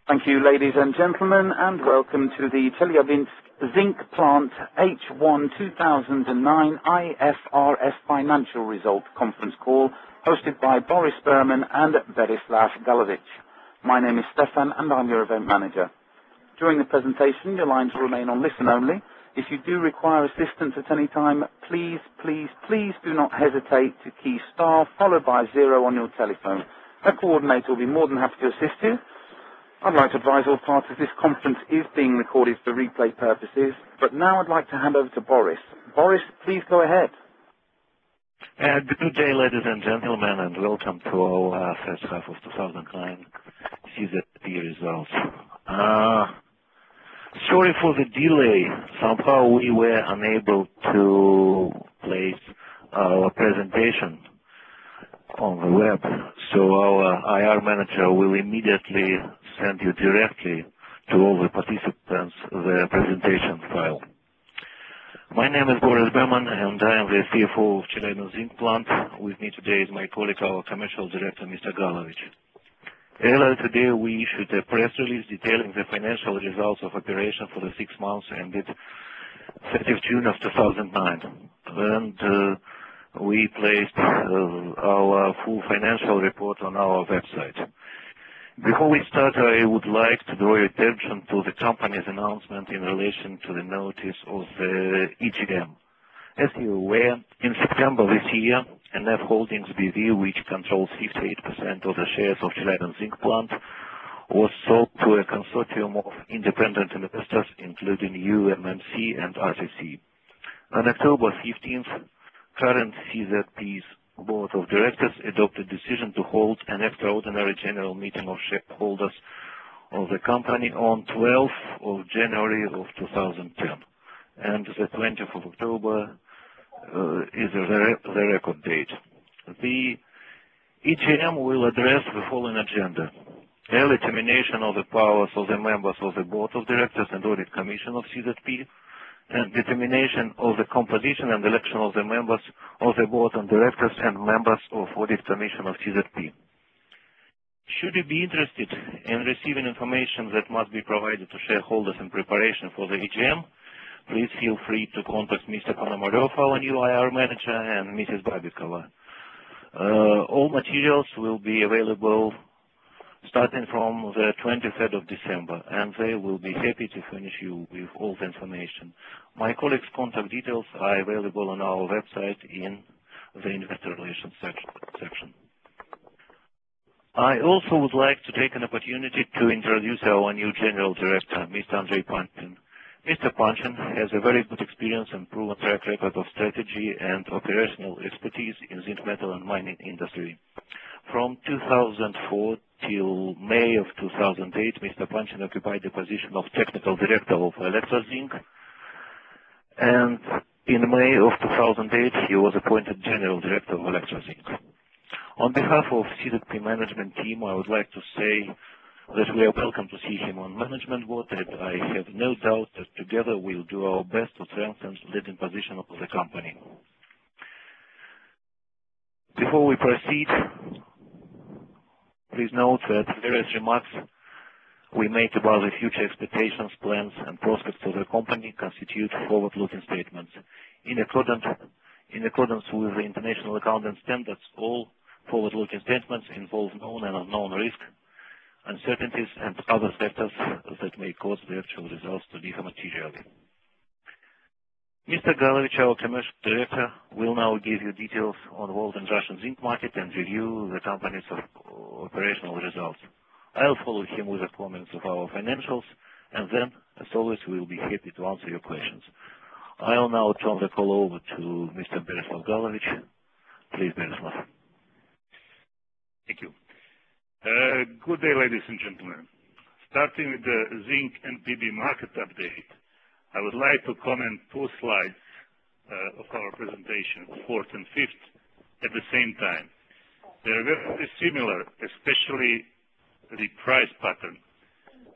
Thank you, ladies and gentlemen, and welcome to the Chelyabinsk Zinc Plant H1 2009 IFRS Financial Result Conference Call, hosted by Boris Berman and Berislav Galovic. My name is Stefan, and I'm your event manager. During the presentation, your lines will remain on listen only. If you do require assistance at any time, please do not hesitate to key star followed by 0 on your telephone. A coordinator will be more than happy to assist you. I'd like to advise all parties this conference is being recorded for replay purposes, but now I'd like to hand over to Boris. Boris, please go ahead. Good day, ladies and gentlemen, and welcome to our first half of 2009 CZP results. Sorry for the delay. Somehow we were unable to place our presentation on the web, so our IR manager will immediately send you directly to all the participants the presentation file. My name is Boris Berman, and I am the CFO of Chelyabinsk Zinc Plant. With me today is my colleague, our commercial director, Mr. Galovic. Earlier today, we issued a press release detailing the financial results of operation for the 6 months ended 30th June of 2009. And we placed our full financial report on our website. Before we start, I would like to draw your attention to the company's announcement in relation to the notice of the EGM. As you are aware, in September this year, NF Holdings BV, which controls 58% of the shares of Chelyabinsk Zinc Plant, was sold to a consortium of independent investors, including UMMC and RCC. On October 15th, current CZP's Board of Directors adopted a decision to hold an extraordinary general meeting of shareholders of the company on 12th of January of 2010. And the 20th of October is the record date. The EGM will address the following agenda: early termination of the powers of the members of the Board of Directors and Audit Commission of CZP, and determination of the composition and election of the members of the Board of Directors and members of Audit Commission of CZP. Should you be interested in receiving information that must be provided to shareholders in preparation for the EGM, please feel free to contact Mr. Ponomarev, our new IR manager, and Mrs. Babikova. All materials will be available starting from the 23rd of December, and they will be happy to furnish you with all the information. My colleagues' contact details are available on our website in the Investor Relations section. I also would like to take an opportunity to introduce our new General Director, Mr. Andrei Panchin. Mr. Panchin has a very good experience and proven track record of strategy and operational expertise in zinc metal and mining industry. From 2004 till May of 2008, Mr. Panchin occupied the position of Technical Director of Electrozinc, and in May of 2008, he was appointed General Director of Electrozinc. On behalf of CZP management team, I would like to say that we are welcome to see him on management board, and I have no doubt that together we'll do our best to strengthen the leading position of the company. Before we proceed, please note that various remarks we make about the future expectations, plans, and prospects of the company constitute forward-looking statements. In accordance with the International Accounting Standards, all forward-looking statements involve known and unknown risks, uncertainties, and other factors that may cause the actual results to differ materially. Mr. Galovic, our commercial director, will now give you details on the world and Russian zinc market and review the company's operational results. I'll follow him with the comments of our financials, and then, as always, we'll be happy to answer your questions. I'll now turn the call over to Mr. Berislav Galovic. Please, Berislav. Thank you. Good day, ladies and gentlemen. Starting with the zinc and PB market update, I would like to comment 2 slides of our presentation, 4th and 5th, at the same time. They're very similar, especially the price pattern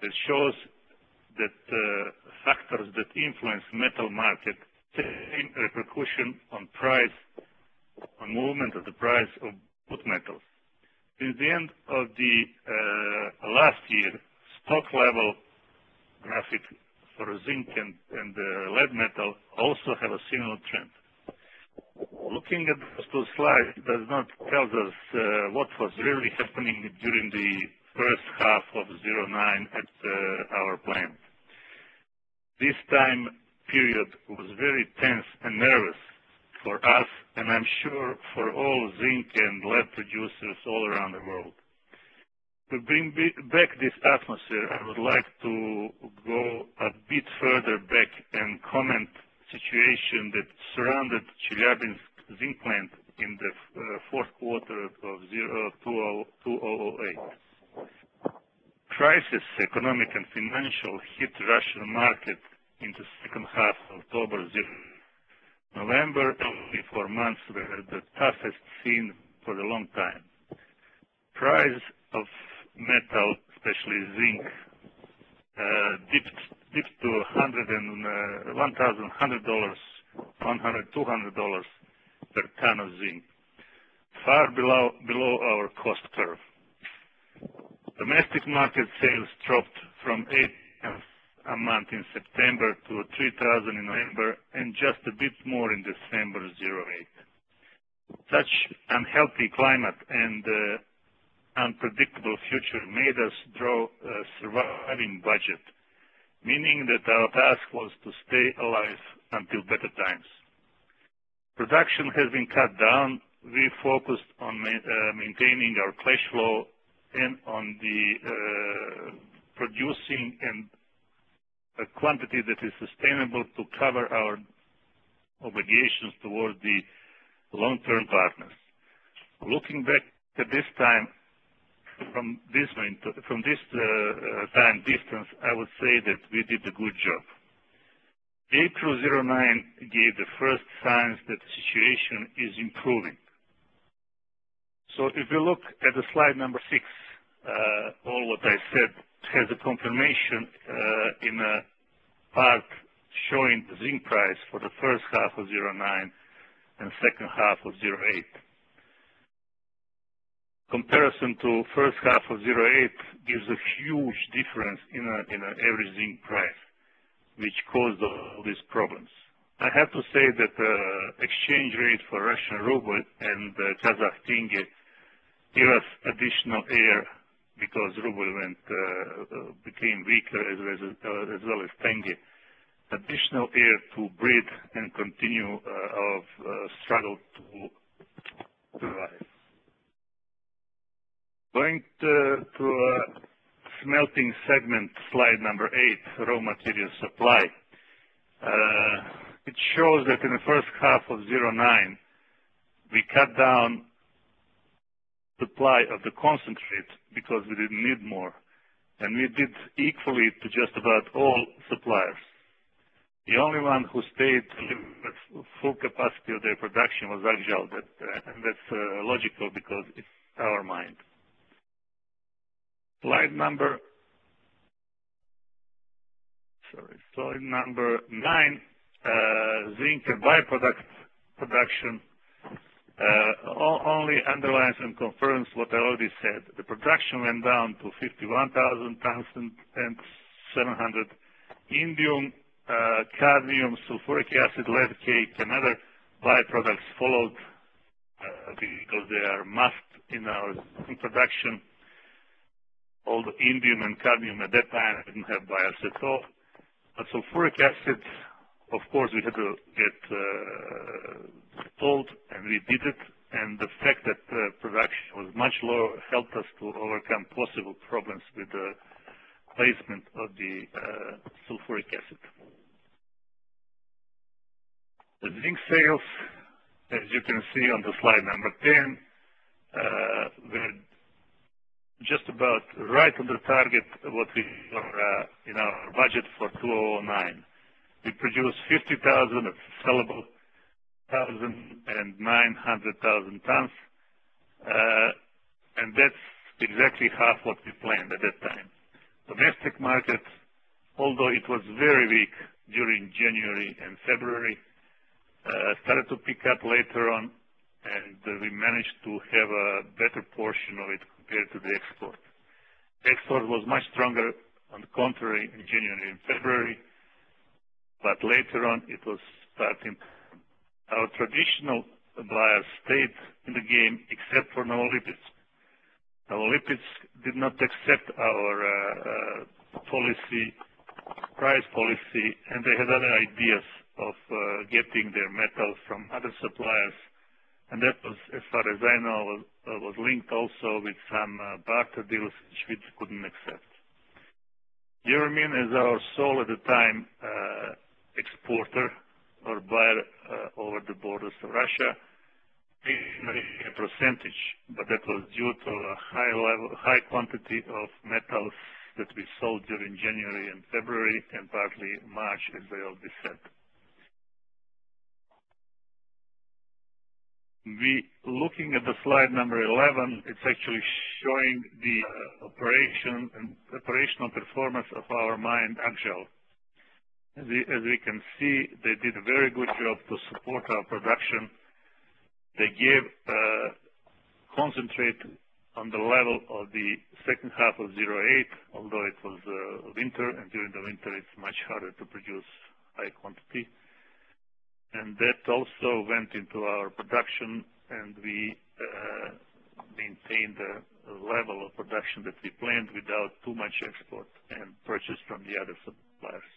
that shows that factors that influence metal market same repercussion on price, on movement of the price of both metals. Since the end of the last year, stock level graphic for zinc and lead metal also have a similar trend. Looking at those two slides does not tell us what was really happening during the first half of 09 at our plant. This time period was very tense and nervous for us, and I'm sure for all zinc and lead producers all around the world. To bring back this atmosphere, I would like to go a bit further back and comment situation that surrounded Chelyabinsk zinc plant in the fourth quarter of 2008. Crisis, economic and financial, hit Russian market in the second half of October. November and 4 months were the toughest seen for a long time. Price of metal, especially zinc, dipped to $1,100, $200 per ton of zinc, far below our cost curve. Domestic market sales dropped from 8 a month in September to 3,000 in November and just a bit more in December 08. Such unhealthy climate and unpredictable future made us draw a surviving budget, meaning that our task was to stay alive until better times. Production has been cut down. We focused on maintaining our cash flow and on the producing and a quantity that is sustainable to cover our obligations toward the long-term partners. Looking back at this time, from this time distance, I would say that we did a good job. April 09 gave the first signs that the situation is improving. So if we look at the slide number 6, all what I said has a confirmation in a part showing the zinc price for the first half of 09 and second half of 08. Comparison to first half of 08 gives a huge difference in a average zinc price, which caused all these problems. I have to say that the exchange rate for Russian ruble and Kazakh tenge give us additional air because ruble became weaker as well as tenge. Additional air to breathe and continue our struggle to survive. Going to smelting segment, slide number 8, raw material supply. It shows that in the first half of 09, we cut down supply of the concentrate because we didn't need more. And we did equally to just about all suppliers. The only one who stayed at full capacity of their production was Akjal, and that's logical because it's our mine. Slide number 9, zinc and byproduct production. Only underlines and confirms what I already said. The production went down to 51,000 tons and 700. Indium, cadmium, sulfuric acid, lead cake, and other byproducts followed because they are must in our production. All the indium and cadmium at that time didn't have bias at all. But sulfuric acid, of course, we had to get told, and we did it. And the fact that production was much lower helped us to overcome possible problems with the placement of the sulfuric acid. The zinc sales, as you can see on the slide number 10, were just about right on the target of what we were in our budget for 2009. We produced 50,000 of sellable, 1,000 and 900,000 tons, and that's exactly half what we planned at that time. Domestic market, although it was very weak during January and February, started to pick up later on, and we managed to have a better portion of it compared to the export. Export was much stronger, on the contrary, in January and February, but later on it was starting. Our traditional buyers stayed in the game except for Novolipetsk. Novolipetsk did not accept our price policy, and they had other ideas of getting their metal from other suppliers, and that was, as far as I know, was linked also with some barter deals which we couldn't accept. Euromin, as our sole at the time exporter or buyer over the borders of Russia, a percentage, but that was due to a high quantity of metals that we sold during January and February and partly March, as I already said. Looking at the slide number 11, it's actually showing the operational performance of our mine, Akjal. As we can see, they did a very good job to support our production. They gave concentrate on the level of the second half of 08, although it was winter, and during the winter it's much harder to produce high quantity. And that also went into our production, and we maintained the level of production that we planned without too much export and purchase from the other suppliers.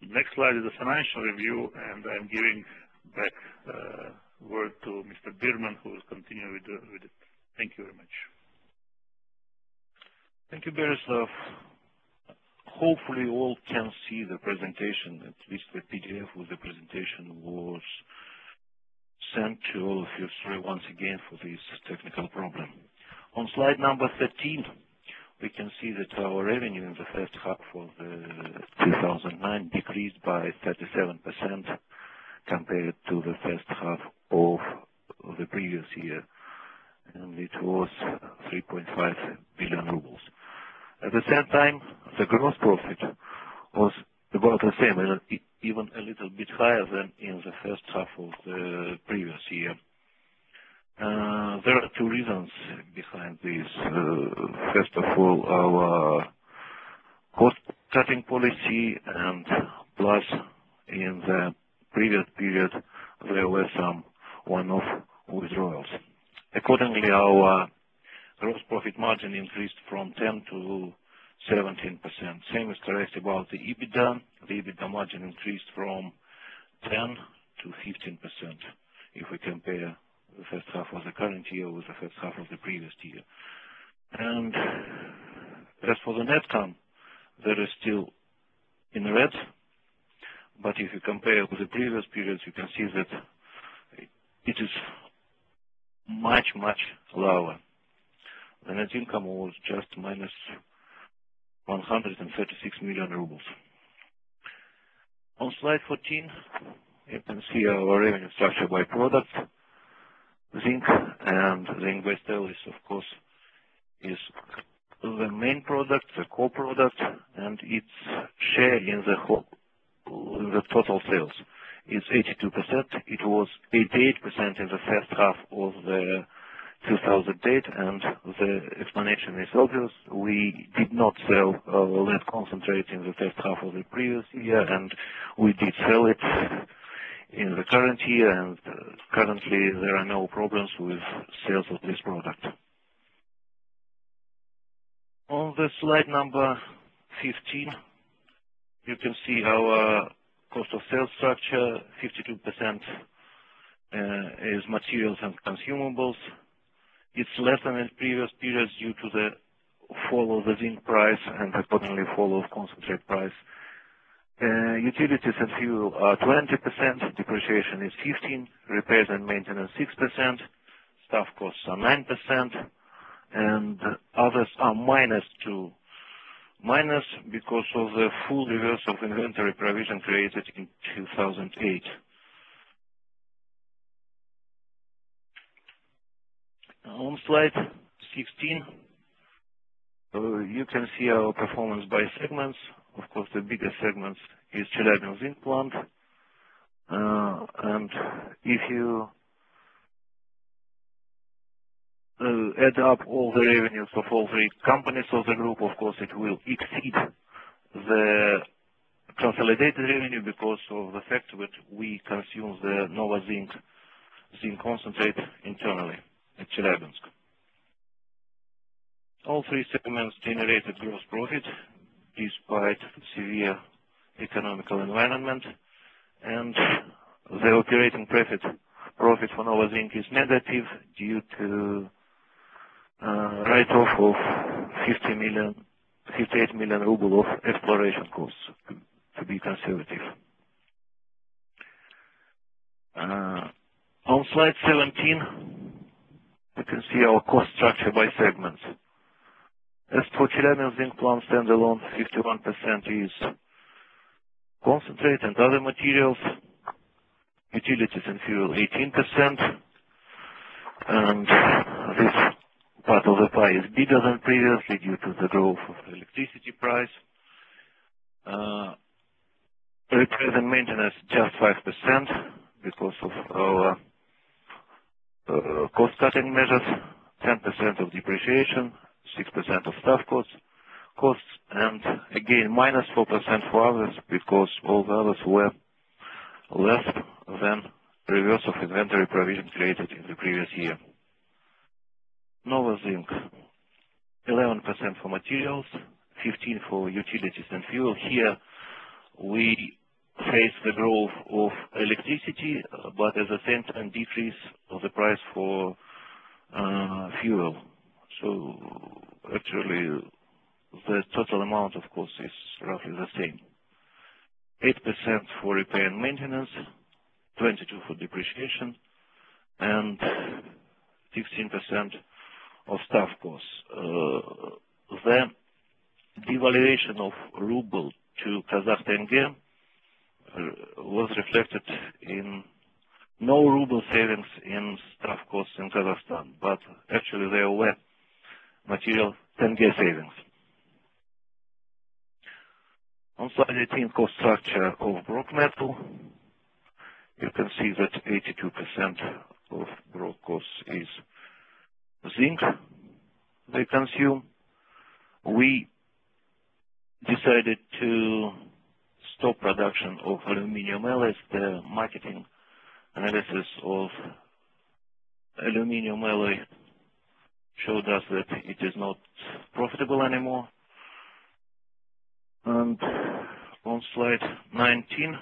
Next slide is a financial review, and I'm giving back word to Mr. Birman, who will continue with it. Thank you very much. Thank you, Berislav. Hopefully all can see the presentation, at least the PDF with the presentation was sent to all of you. Sorry once again for this technical problem. On slide number 13, we can see that our revenue in the first half of 2009 decreased by 37% compared to the first half of the previous year, and it was 3.5 billion rubles. At the same time, the gross profit was about the same, even a little bit higher than in the first half of the previous year. There are two reasons behind this. First of all, our cost-cutting policy, and plus in the previous period there were some one-off withdrawals. Accordingly, our gross profit margin increased from 10 to 17%. Same is correct about the EBITDA. The EBITDA margin increased from 10 to 15% if we compare the first half of the current year with the first half of the previous year. And as for the net income, there is still in red, but if you compare with the previous periods, you can see that it is much, much lower. The net income was just minus 136 million rubles. On slide 14, you can see our revenue structure by product. Zinc and zinc-based alloys, of course, is the main product, the core product, and its share in the total sales is 82%. It was 88% in the first half of the 2008, and the explanation is obvious. We did not sell lead concentrate in the first half of the previous year, and we did sell it in the current year, and currently there are no problems with sales of this product. On the slide number 15, you can see our cost of sales structure. 52% is materials and consumables. It's less than in previous periods due to the fall of the zinc price and accordingly fall of concentrate price. Utilities and fuel are 20%, depreciation is 15%, repairs and maintenance 6%, staff costs are 9%, and others are -2%. Minus because of the full reverse of inventory provision created in 2008. On slide 16, you can see our performance by segments. Of course, the biggest segment is Chelyabinsk zinc plant. And if you add up all the revenues of all three companies of the group, of course, it will exceed the consolidated revenue because of the fact that we consume the Nova Zinc concentrate internally at Chelyabinsk. All three segments generated gross profit despite severe economical environment, and the operating profit for Nova Zinc is negative due to write-off of 58 million ruble of exploration costs, to be conservative. On slide 17, you can see our cost structure by segments. As for Chelyabinsk zinc plant standalone, 51% is concentrate and other materials, utilities and fuel 18%, and this part of the pie is bigger than previously due to the growth of the electricity price. Repairs and maintenance just 5% because of our cost-cutting measures, 10% of depreciation, 6% of staff costs, and again minus 4% for others because all the others were less than reverse of inventory provision created in the previous year. Nova Zinc, 11% for materials, 15% for utilities and fuel. Here we face the growth of electricity, but at the same time decrease of the price for fuel. So actually the total amount, of course, is roughly the same. 8% for repair and maintenance, 22% for depreciation, and 16% of staff costs. The devaluation of ruble to Kazakh tenge was reflected in no ruble savings in staff costs in Kazakhstan, but actually there were material tenge savings. On slide 18, cost structure of broke metal. You can see that 82% of broke costs is zinc they consume. We decided to stop production of aluminium alloys. The marketing analysis of aluminium alloy showed us that it is not profitable anymore. And on slide 19,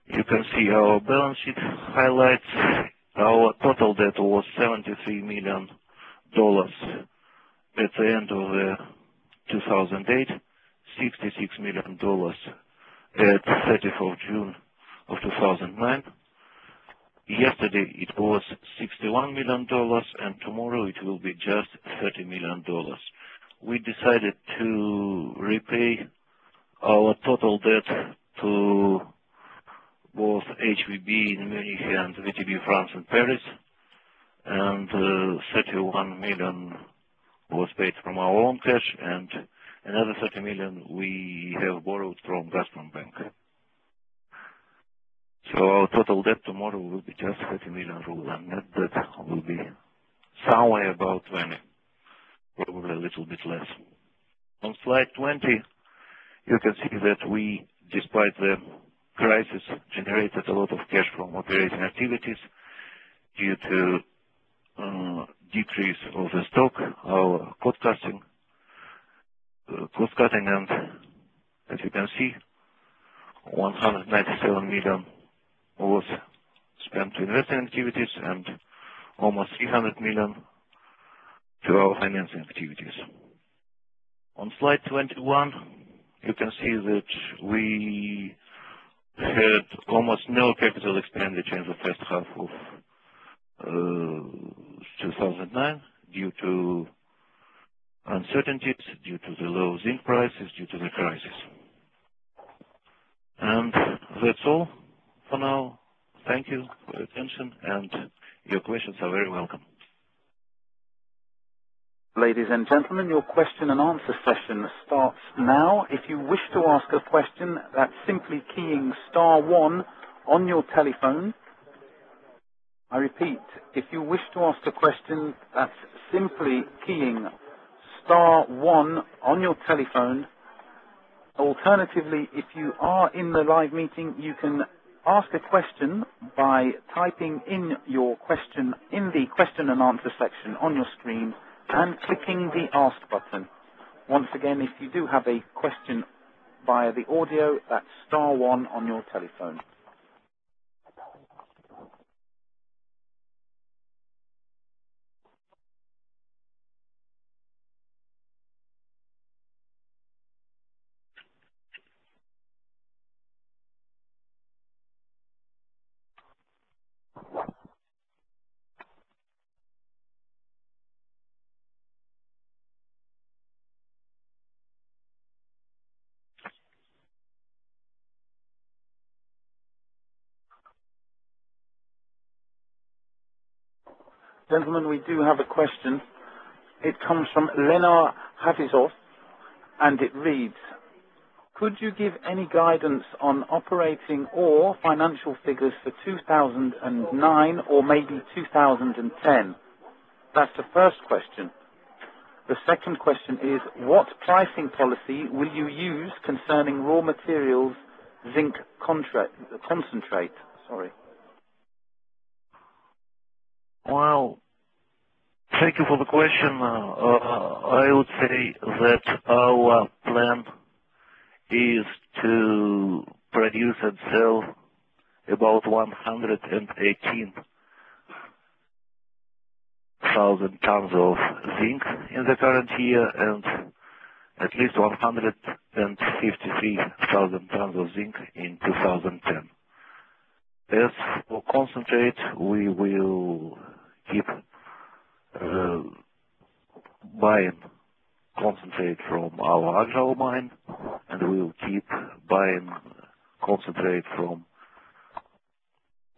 you can see our balance sheet highlights. Our total debt was $73 million at the end of 2008, $66 million at 30th of June of 2009. Yesterday it was $61 million, and tomorrow it will be just $30 million. We decided to repay our total debt to both HVB in Munich and VTB France in Paris, and 31 million was paid from our own cash, and another 30 million we have borrowed from Gazprom Bank. So our total debt tomorrow will be just 30 million ruble, and net debt will be somewhere about 20, probably a little bit less. On slide 20, you can see that we, despite the crisis, generated a lot of cash from operating activities due to decrease of the stock, our cost cutting, and as you can see, 197 million was spent to investing activities and almost 300 million to our financing activities. On slide 21, you can see that we had almost no capital expenditure in the first half of 2009 due to uncertainties, due to the low zinc prices, due to the crisis. And that's all for now. Thank you for your attention, and your questions are very welcome. Ladies and gentlemen, your question and answer session starts now. If you wish to ask a question, that's simply keying *1 on your telephone. I repeat, if you wish to ask a question, that's simply keying *1 on your telephone. Alternatively, if you are in the live meeting, you can ask a question by typing in your question in the question and answer section on your screen and clicking the Ask button. Once again, if you do have a question via the audio, that's *1 on your telephone. Gentlemen, we do have a question. It comes from Lena Hafizov, and it reads, could you give any guidance on operating or financial figures for 2009 or maybe 2010? That's the first question. The second question is, what pricing policy will you use concerning raw materials, zinc concentrate? Sorry. Well, thank you for the question. I would say that our plan is to produce and sell about 118,000 tons of zinc in the current year and at least 153,000 tons of zinc in 2010. As for concentrate, we will keep buying concentrate from our Agile mine, and we will keep buying concentrate from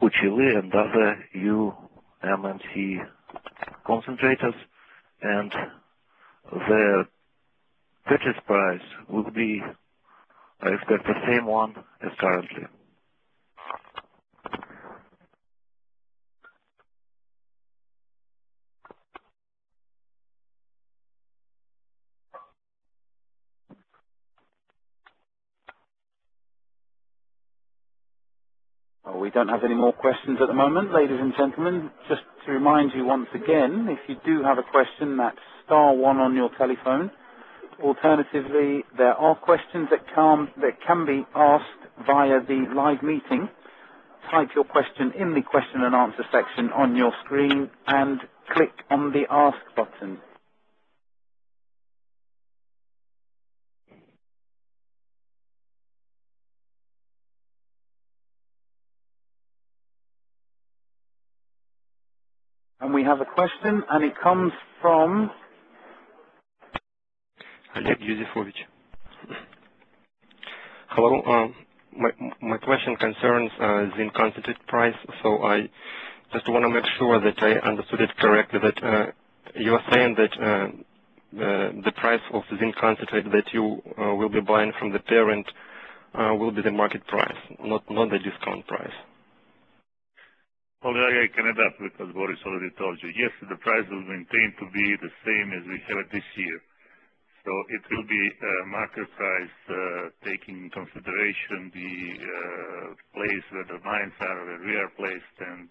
Uchili and other UMMC concentrators, and the purchase price will be, I expect, the same one as currently. We don't have any more questions at the moment, ladies and gentlemen. Just to remind you once again, if you do have a question, that's *1 on your telephone. Alternatively, there are questions that can be asked via the live meeting. Type your question in the question and answer section on your screen and click on the Ask button. And we have a question, and it comes from Oleg Yusufovich. Hello. My question concerns zinc concentrate price. So I just want to make sure that I understood it correctly. That you are saying that the price of zinc concentrate that you will be buying from the parent will be the market price, not the discount price. Well, I can adapt because Boris already told you. Yes, the price will maintain to be the same as we have it this year. So it will be market price taking into consideration the place where the mines are, where we are placed, and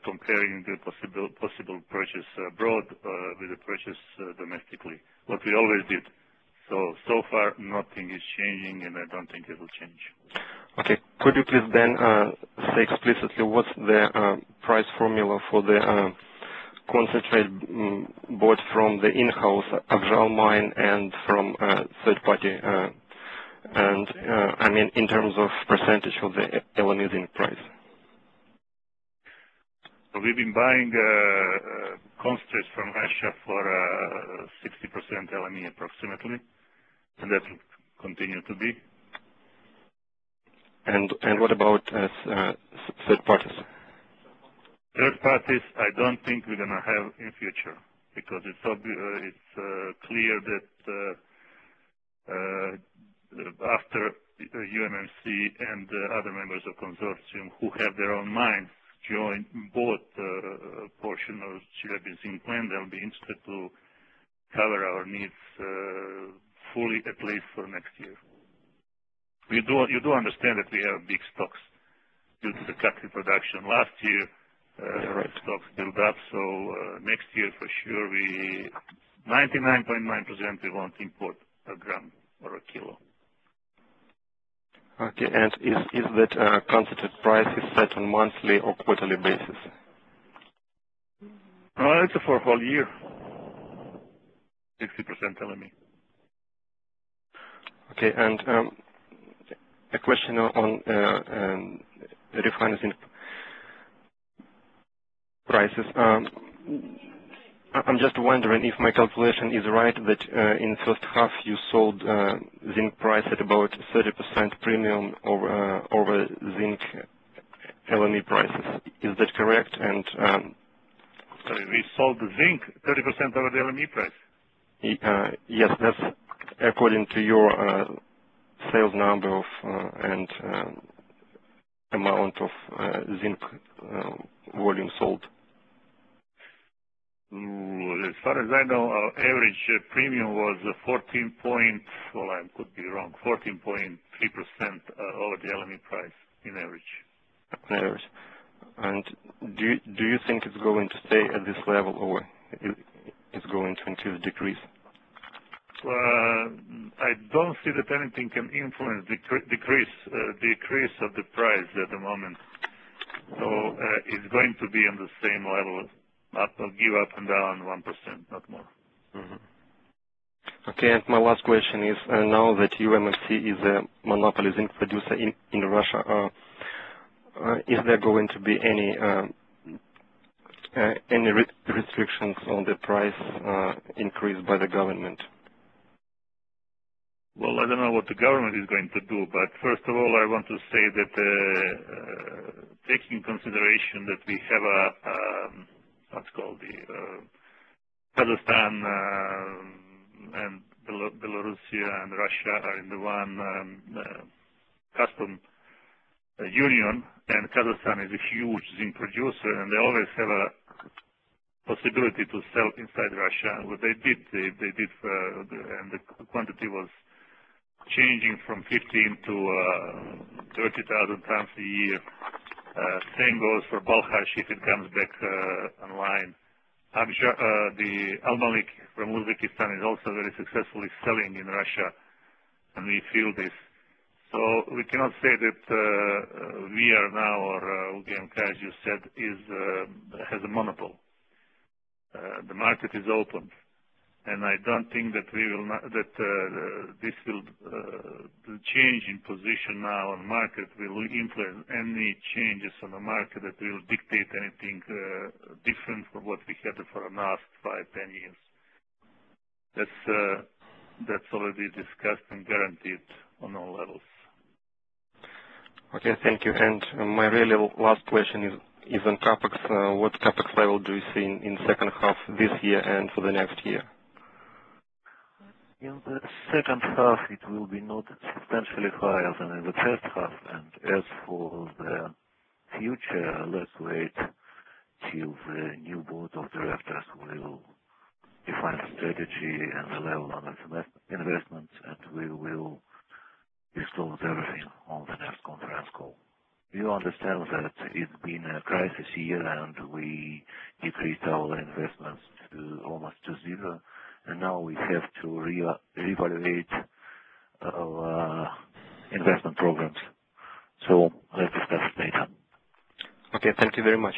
comparing the possible purchase abroad with the purchase domestically, what we always did. So far nothing is changing, and I don't think it will change. Okay. Could you please then say explicitly what's the price formula for the concentrate bought from the in-house Agile mine and from third party, and I mean in terms of percentage of the LME zinc price? So we've been buying concentrates from Russia for 60% LME approximately, and that will continue to be. And what about third parties? Third parties, I don't think we're going to have in future, because it's clear that after UMMC and other members of consortium who have their own minds join both portion of Chelyabinsk zinc plant. They'll be interested to cover our needs fully, at least for next year. You do understand that we have big stocks due to the cut in production last year. Stocks build up, so next year for sure 99.9% we won't import a gram or a kilo. Okay, and is that concentrate price is set on monthly or quarterly basis? It's for a whole year. 60% LME. Okay, and a question on refined zinc prices. I'm just wondering if my calculation is right that in the first half you sold zinc price at about 30% premium over zinc LME prices. Is that correct? And we sold the zinc 30% over the LME price. Yes, that's according to your sales number of and amount of zinc volume sold. As far as I know, our average premium was 14.3% over the LME price in average. On average. And do you think it's going to stay at this level, or it's going to increase, decrease? I don't see that anything can influence decrease of the price at the moment. So it's going to be on the same level. Give up and down 1%, not more. Mm-hmm. Okay, and my last question is, now that UMMC is a monopoly zinc producer in Russia, is there going to be any restrictions on the price increase by the government? Well, I don't know what the government is going to do, but first of all, I want to say that taking consideration that we have what's called the Kazakhstan and Belarus and Russia are in the one custom union, and Kazakhstan is a huge zinc producer, and they always have a possibility to sell inside Russia. What they did, and the quantity was changing from 15 to 30,000 tons a year. Same goes for Balkhash if it comes back online. The Almalik from Uzbekistan is also very successfully selling in Russia, and we feel this. So we cannot say that we are now, or UGMK, as you said, has a monopoly. The market is open, and I don't think that this will the change in position now on the market will influence any changes on the market that will dictate anything different from what we had for the last 5-10 years. That's already discussed and guaranteed on all levels. Okay, thank you. And my really last question is on capex. What capex level do you see in second half this year and for the next year? In the second half, it will be not substantially higher than in the first half. And as for the future, let's wait till the new board of directors will define the strategy and the level of investments, and we will disclose everything on the next conference call. You understand that it's been a crisis year, and we decreased our investments to almost to zero. And now we have to reevaluate our investment programs. So let's discuss it later. Okay, thank you very much.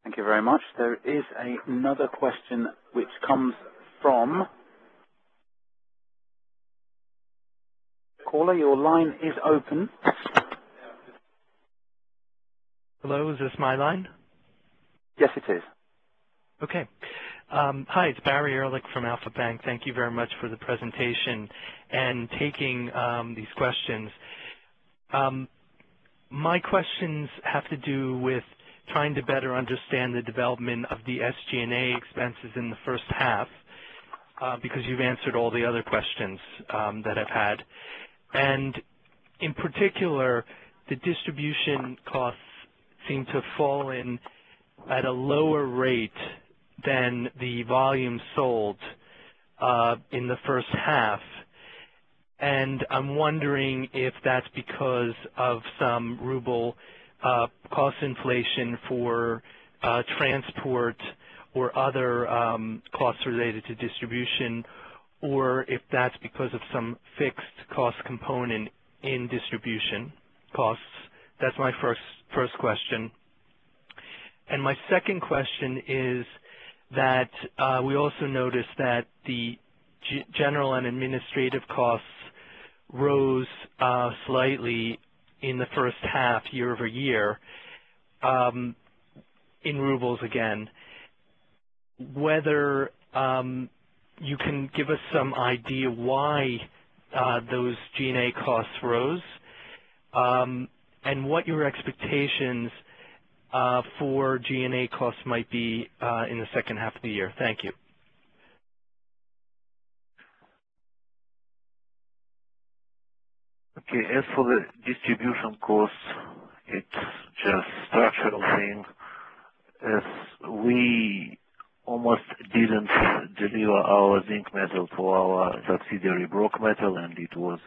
Thank you very much. There is another question which comes from caller. Your line is open. Hello, is this my line? Yes, it is. Okay. Hi, it's Barry Ehrlich from Alpha Bank. Thank you very much for the presentation and taking these questions. My questions have to do with trying to better understand the development of the SG&A expenses in the first half. because you've answered all the other questions that I've had. And in particular, the distribution costs seem to fall in at a lower rate than the volume sold in the first half. And I'm wondering if that's because of some ruble cost inflation for transport or other costs related to distribution, or if that's because of some fixed cost component in distribution costs. That's my first question. And my second question is that we also noticed that the general and administrative costs rose slightly in the first half year over year in rubles again. Whether you can give us some idea why those G&A costs rose, and what your expectations for G&A costs might be in the second half of the year. Thank you. Okay, as for the distribution costs, it's just structural thing. As we almost didn't deliver our zinc metal to our subsidiary Brock Metal, and it was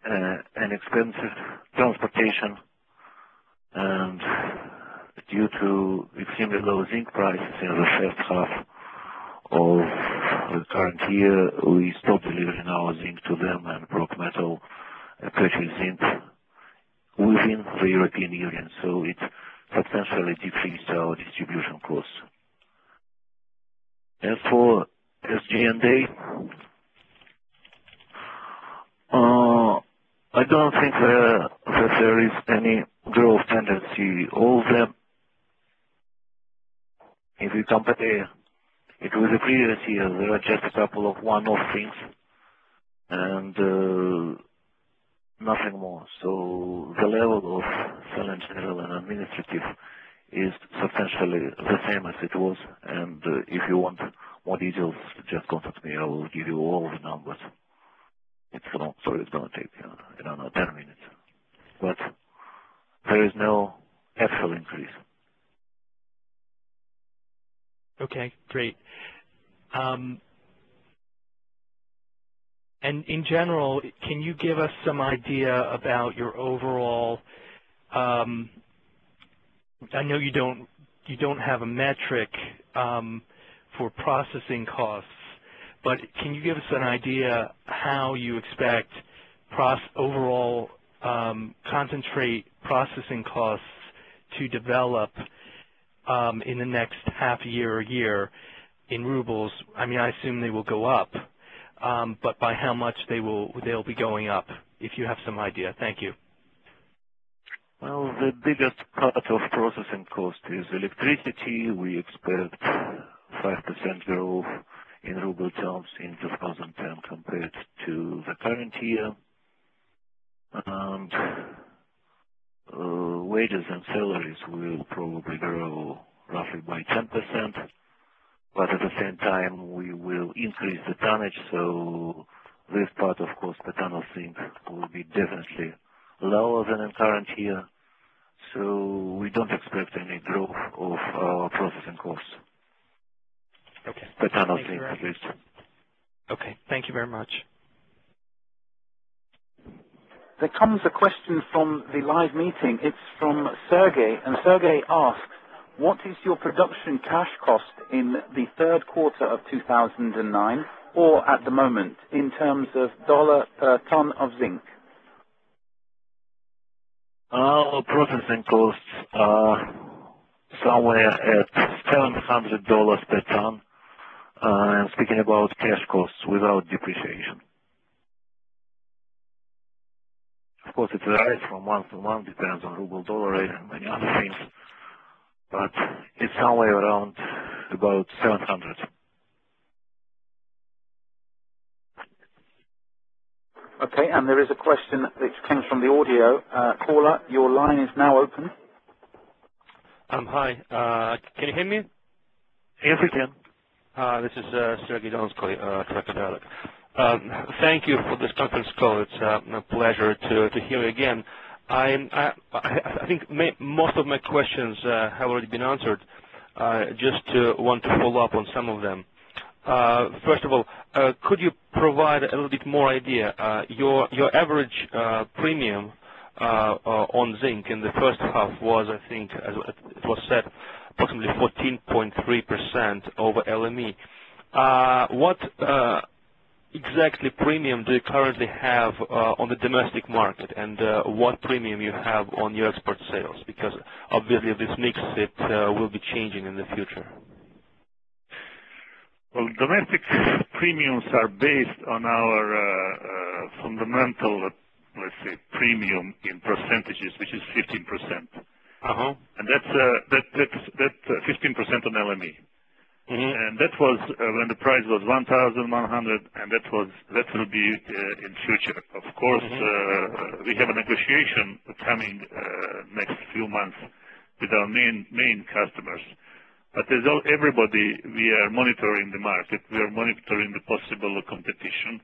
an expensive transportation, and due to extremely low zinc prices in the first half of the current year, we stopped delivering our zinc to them, and Brock Metal purchased zinc within the European Union, so it substantially decreased our distribution costs. As for SG&A, I don't think that there is any growth tendency. All the, if you compare it with the previous year, there are just a couple of one-off things and nothing more. So the level of selling, general and administrative is substantially the same as it was, and if you want more details, just contact me. I will give you all the numbers. It's long, so it's going to take, I don't know, 10 minutes. But there is no actual increase. Okay, great. And in general, can you give us some idea about your overall, I know you don't have a metric for processing costs, but can you give us an idea how you expect overall concentrate processing costs to develop in the next half year or year in rubles? I mean, I assume they will go up, but by how much they'll be going up, if you have some idea. Thank you. Well, the biggest part of processing cost is electricity. We expect 5% growth in ruble terms in 2010 compared to the current year. And wages and salaries will probably grow roughly by 10%. But at the same time, we will increase the tonnage, so this part of cost per ton of zinc will be definitely lower than in current year. So we don't expect any growth of our processing costs. Okay. Per ton of zinc, at least. Okay. Thank you very much. There comes a question from the live meeting. It's from Sergey, and Sergey asks, what is your production cash cost in the third quarter of 2009, or at the moment, in terms of dollar per ton of zinc? Our processing costs are somewhere at $700 per ton. I'm speaking about cash costs without depreciation. Of course, it varies from month to month, depends on ruble-dollar rate and many other things. But it's somewhere around about 700. Okay, and there is a question which comes from the audio. Caller, your line is now open. Hi. Can you hear me? Yes, we can. This is Sergey Donskoy, Tracker Dialog. Thank you for this conference call. It's a pleasure to hear you again. I think most of my questions have already been answered. Just want to follow up on some of them. First of all, could you provide a little bit more idea? Your average premium on zinc in the first half was, I think, as it was said, approximately 14.3% over LME. What exactly premium do you currently have on the domestic market, and what premium you have on your export sales? Because obviously this mix will be changing in the future. Well, domestic premiums are based on our fundamental, let's say, premium in percentages, which is 15%. And that's 15% on LME. And that was when the price was 1,100, and that will be in future. Of course, we have a negotiation coming next few months with our main customers. But as everybody, we are monitoring the market. We are monitoring the possible competition.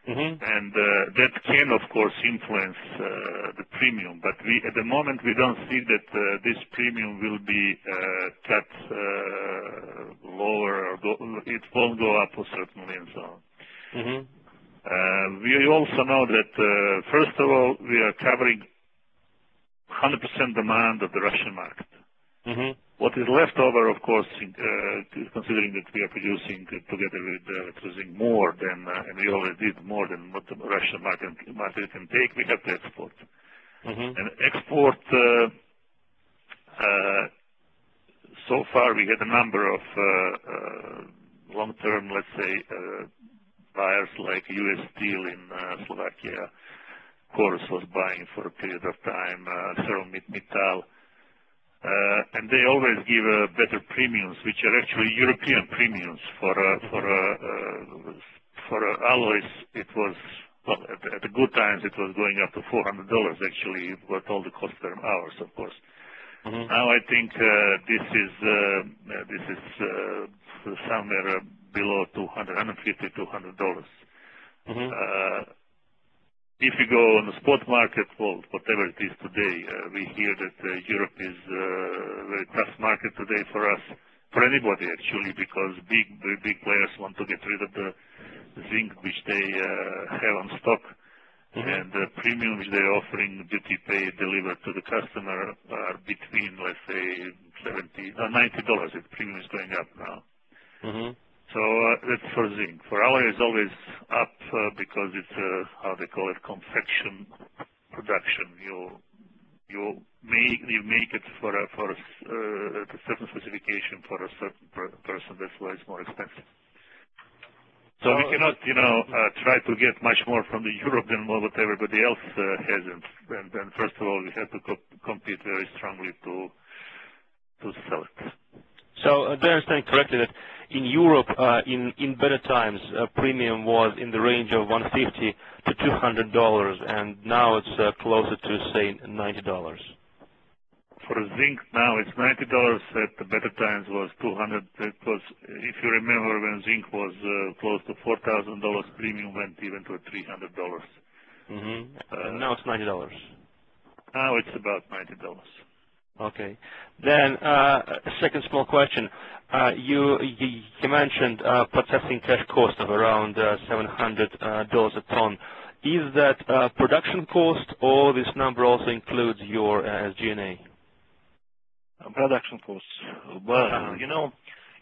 And that can, of course, influence the premium. But at the moment, we don't see that this premium will be cut lower, or it won't go up certainly, and so on. We also know that, first of all, we are covering 100% demand of the Russian market. What is left over, of course, considering that we are producing together with Electrozinc more than, and we already did more than what the Russian market can take, we have to export. And export, so far we had a number of long-term, let's say, buyers like US Steel in Slovakia. Chorus was buying for a period of time, Mittal. And they always give better premiums, which are actually European premiums. For alloys, it was, well, at the good times, it was going up to $400 actually, what all the costs are ours, of course. Now I think this is somewhere below $150, $200. If you go on the spot market, well, whatever it is today, we hear that Europe is a very tough market today for us, for anybody actually, because big players want to get rid of the zinc which they have on stock, and the premium which they're offering duty pay delivered to the customer are between, let's say, $90. The premium is going up now. So that's for zinc. For alloy, it's always up because it's how they call it, confection production. You make it for a certain specification for a certain person. That's why it's more expensive. So we cannot, try to get much more from the Europe than what everybody else has. And then first of all, we have to compete very strongly to sell it. So do I understand correctly that in Europe, in better times, premium was in the range of $150 to $200, and now it's closer to, say, $90? For zinc now, it's $90. At the better times was $200. It was, if you remember, when zinc was close to $4,000, premium went even to $300. And now it's $90. Now it's about $90. Okay. Then second small question. You mentioned processing cash cost of around $700 a ton. Is that production cost, or this number also includes your SG&A? Production costs. Well,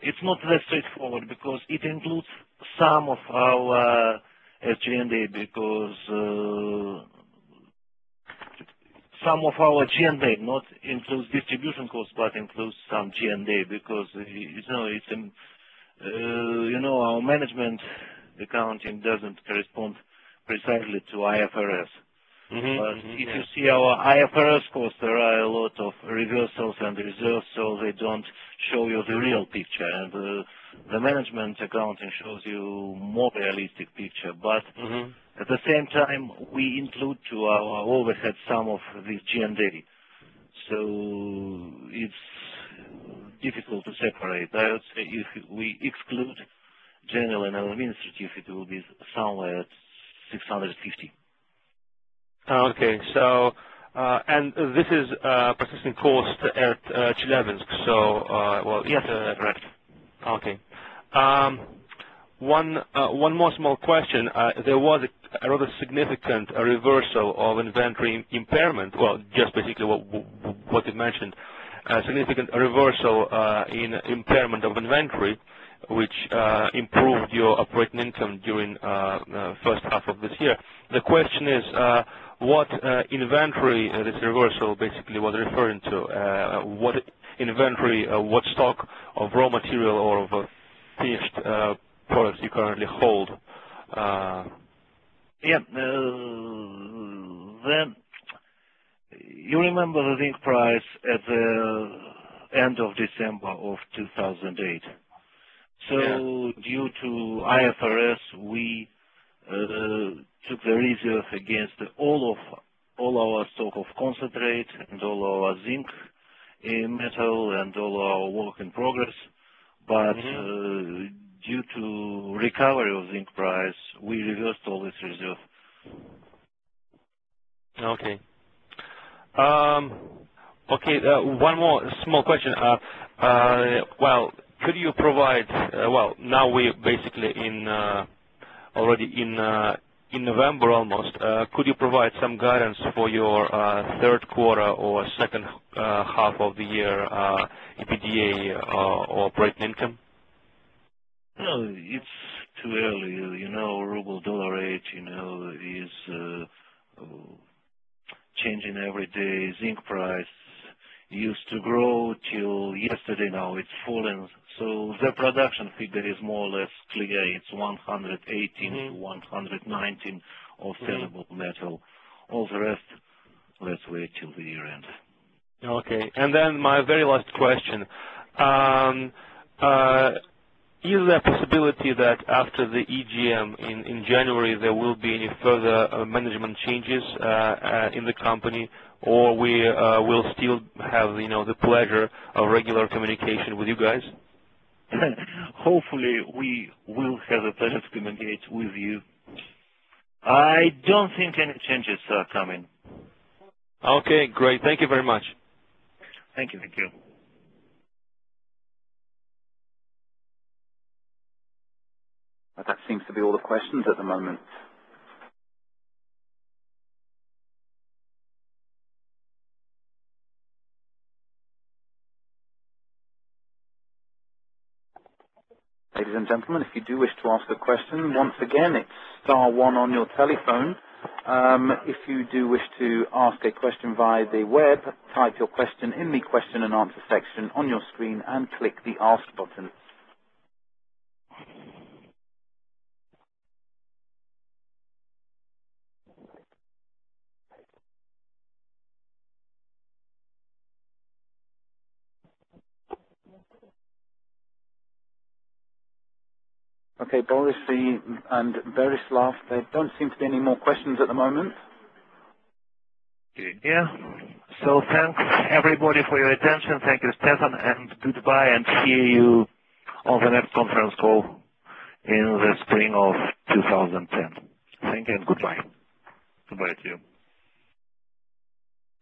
it's not that straightforward because it includes some of our SG&A because some of our G&A not includes distribution costs, but includes some G&A because it's our management accounting doesn't correspond precisely to IFRS. But if you see our IFRS costs, there are a lot of reversals and reserves, so they don't show you the real picture. And the management accounting shows you more realistic picture. But at the same time, we include to our overhead some of this G&A. So it's difficult to separate. I would say if we exclude general and administrative, it will be somewhere at 650. Okay, so and this is processing cost at Chelyabinsk. So well, yes, correct. Okay. One more small question. There was a rather significant reversal of inventory impairment. Well, just basically what you mentioned. A significant reversal in impairment of inventory, which improved your operating income during first half of this year. The question is, what inventory this reversal basically was referring to? What inventory, what stock of raw material or of finished products you currently hold? Then you remember the zinc price at the end of December of 2008. So due to IFRS, we took the reserve against all our stock of concentrate and all our zinc metal and all our work in progress. But due to recovery of zinc price, we reversed all this reserve. Okay. Okay. One more small question. Well, could you provide? Well, now we're basically already in November almost. Could you provide some guidance for your third quarter or second half of the year EBITDA or operating income? No, it's too early. You know, ruble-dollar rate, is changing every day. Zinc price used to grow till yesterday. Now it's fallen. So the production figure is more or less clear. It's 118 to 119 of sellable metal. All the rest, let's wait till the year end. Okay. And then my very last question. Is there a possibility that after the EGM in January there will be any further management changes in the company, or we will still have the pleasure of regular communication with you guys? Hopefully we will have the pleasure to communicate with you. I don't think any changes are coming. Okay, great. Thank you very much. Thank you. Thank you. That seems to be all the questions at the moment. Ladies and gentlemen, if you do wish to ask a question, once again, it's star 1 on your telephone. If you do wish to ask a question via the web, type your question in the question and answer section on your screen and click the Ask button. Okay, Boris and Berislav, there don't seem to be any more questions at the moment. Yeah. So thanks everybody for your attention. Thank you, Stefan, and goodbye, and see you on the next conference call in the spring of 2010. Thank you and goodbye. Goodbye to you.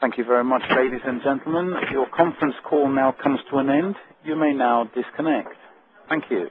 Thank you very much, ladies and gentlemen. Your conference call now comes to an end. You may now disconnect. Thank you.